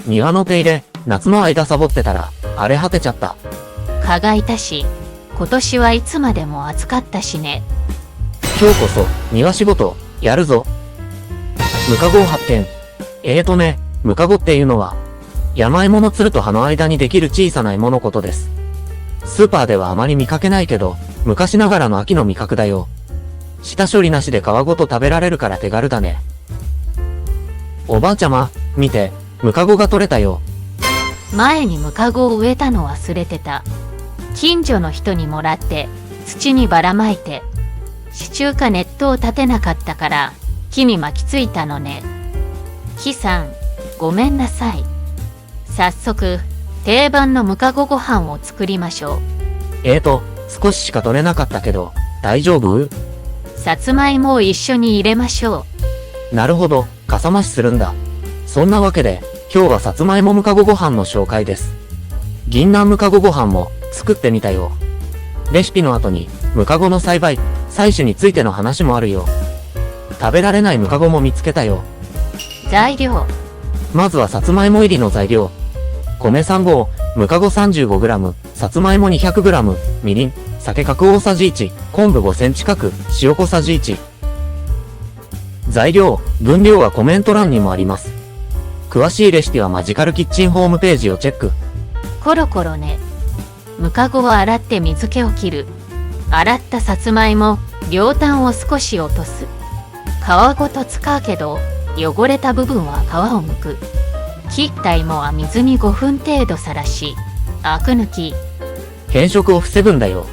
庭の手入れ、夏の間サボってたら、荒れ果てちゃった。蚊がいたし、今年はいつまでも暑かったしね。今日こそ、庭仕事、やるぞ。ムカゴを発見。ムカゴっていうのは、山芋のつると葉の間にできる小さな芋のことです。スーパーではあまり見かけないけど、昔ながらの秋の味覚だよ。下処理なしで皮ごと食べられるから手軽だね。おばあちゃま、見て、ムカゴが取れたよ。前にムカゴを植えたの忘れてた。近所の人にもらって、土にばらまいて、支柱かネットを立てなかったから、木に巻きついたのね。木さん、ごめんなさい。早速、定番のムカゴご飯を作りましょう。少ししか取れなかったけど、大丈夫？さつまいもを一緒に入れましょう。なるほど、かさ増しするんだ。そんなわけで、今日はさつまいもムカゴご飯の紹介です。銀杏ムカゴご飯も作ってみたよ。レシピの後に、ムカゴの栽培、採取についての話もあるよ。食べられないムカゴも見つけたよ。材料。まずはさつまいも入りの材料。米3合、ムカゴ 35g、さつまいも 200g、みりん、酒角大さじ1、昆布5センチ角、塩小さじ1。材料、分量はコメント欄にもあります。詳しいレシピはマジカルキッチンホームページをチェック。コロコロね。ムカゴを洗って水気を切る。洗ったさつまいも、両端を少し落とす。皮ごと使うけど、汚れた部分は皮を剥く。切った芋は水に5分程度さらし、アク抜き。変色を防ぐんだよ。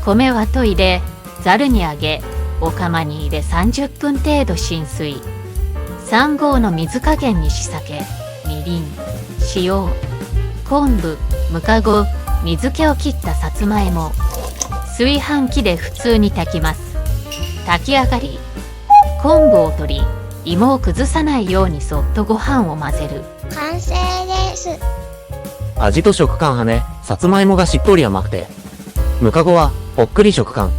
米は研いで、ざるにあげ、お釜に入れ30分程度浸水。3合の水加減にし酒、みりん、塩、昆布、ムカゴ、水気を切ったさつまいも。炊飯器で普通に炊きます。炊き上がり、昆布を取り、芋を崩さないようにそっとご飯を混ぜる。完成です。味と食感はね、さつまいもがしっとり甘くて、ムカゴはほっくり食感。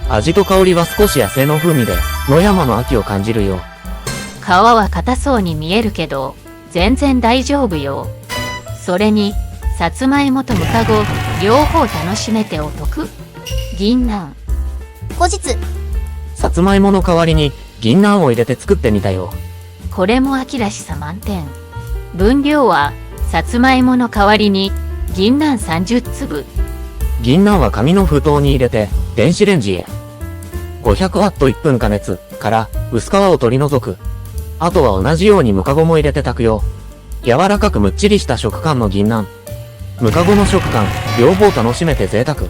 味と香りは少し野生の風味で、野山の秋を感じるよ。皮は硬そうに見えるけど、全然大丈夫よ。それに、さつまいもとムカゴ、両方楽しめてお得。銀杏。後日。さつまいもの代わりに、銀杏を入れて作ってみたよ。これも秋らしさ満点。分量は、さつまいもの代わりに、銀杏30粒。銀杏は紙の封筒に入れて、電子レンジへ。500ワット1分加熱から薄皮を取り除く。あとは同じようにムカゴも入れて炊くよ。柔らかくむっちりした食感の銀杏。ムカゴの食感、両方楽しめて贅沢。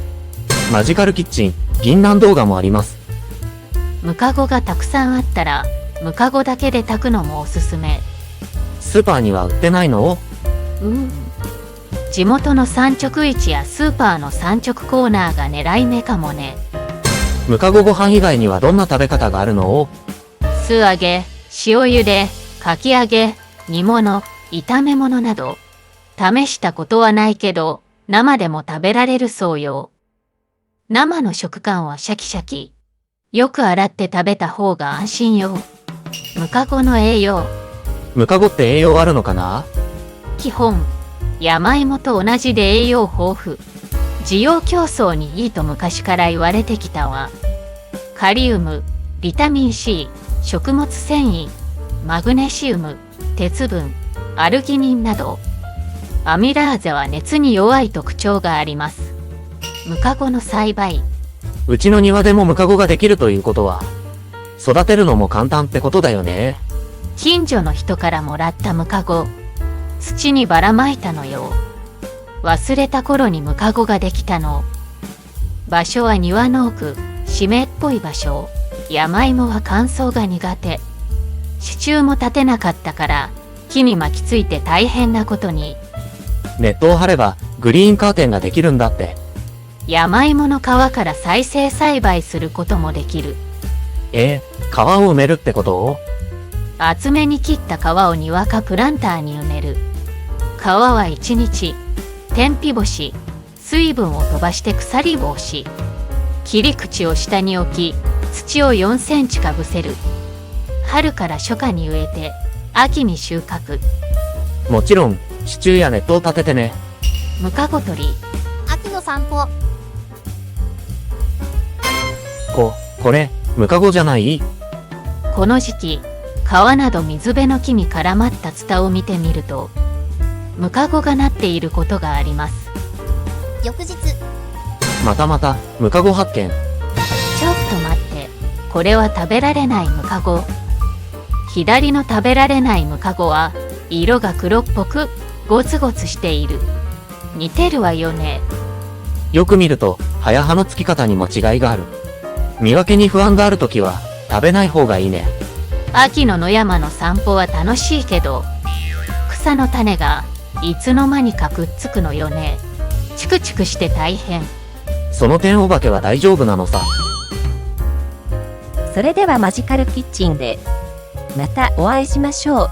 マジカルキッチン、銀杏動画もあります。ムカゴがたくさんあったら、ムカゴだけで炊くのもおすすめ。スーパーには売ってないの？地元の産直市やスーパーの産直コーナーが狙い目かもね。ムカゴご飯以外にはどんな食べ方があるの？素揚げ、塩茹で、かき揚げ、煮物、炒め物など。試したことはないけど、生でも食べられるそうよ。生の食感はシャキシャキ。よく洗って食べた方が安心よ。ムカゴの栄養。ムカゴって栄養あるのかな？基本、山芋と同じで栄養豊富。滋養強壮にいいと昔から言われてきたわ。カリウム、ビタミン C、食物繊維、マグネシウム、鉄分、アルギニンなど。アミラーゼは熱に弱い特徴があります。ムカゴの栽培。うちの庭でもムカゴができるということは、育てるのも簡単ってことだよね。近所の人からもらったムカゴ、土にばらまいたのよ。忘れた頃にムカゴができたの。場所は庭の奥、湿っぽい場所。山芋は乾燥が苦手。支柱も立てなかったから、木に巻きついて大変なことに。ネットを張ればグリーンカーテンができるんだって。山芋の皮から再生栽培することもできる。皮を埋めるってこと？厚めに切った皮を庭かプランターに埋める。皮は1日、天日干し、水分を飛ばして腐り防止。切り口を下に置き、土を4センチかぶせる。春から初夏に植えて、秋に収穫。もちろん、支柱やネットを立ててね。ムカゴ取り。秋の散歩。これ、ムカゴじゃない？この時期、川など水辺の木に絡まったツタを見てみると、ムカゴがなっていることがあります。翌日。また、ムカゴ発見。ちょっと待って、これは食べられないムカゴ。左の食べられないムカゴは、色が黒っぽく、ゴツゴツしている。似てるわよね。よく見ると、葉や葉の付き方にも違いがある。見分けに不安があるときは、食べない方がいいね。秋の野山の散歩は楽しいけど、草の種がいつの間にかくっつくのよね。チクチクして大変。その点お化けは大丈夫なのさ。それではマジカルキッチンでまたお会いしましょう。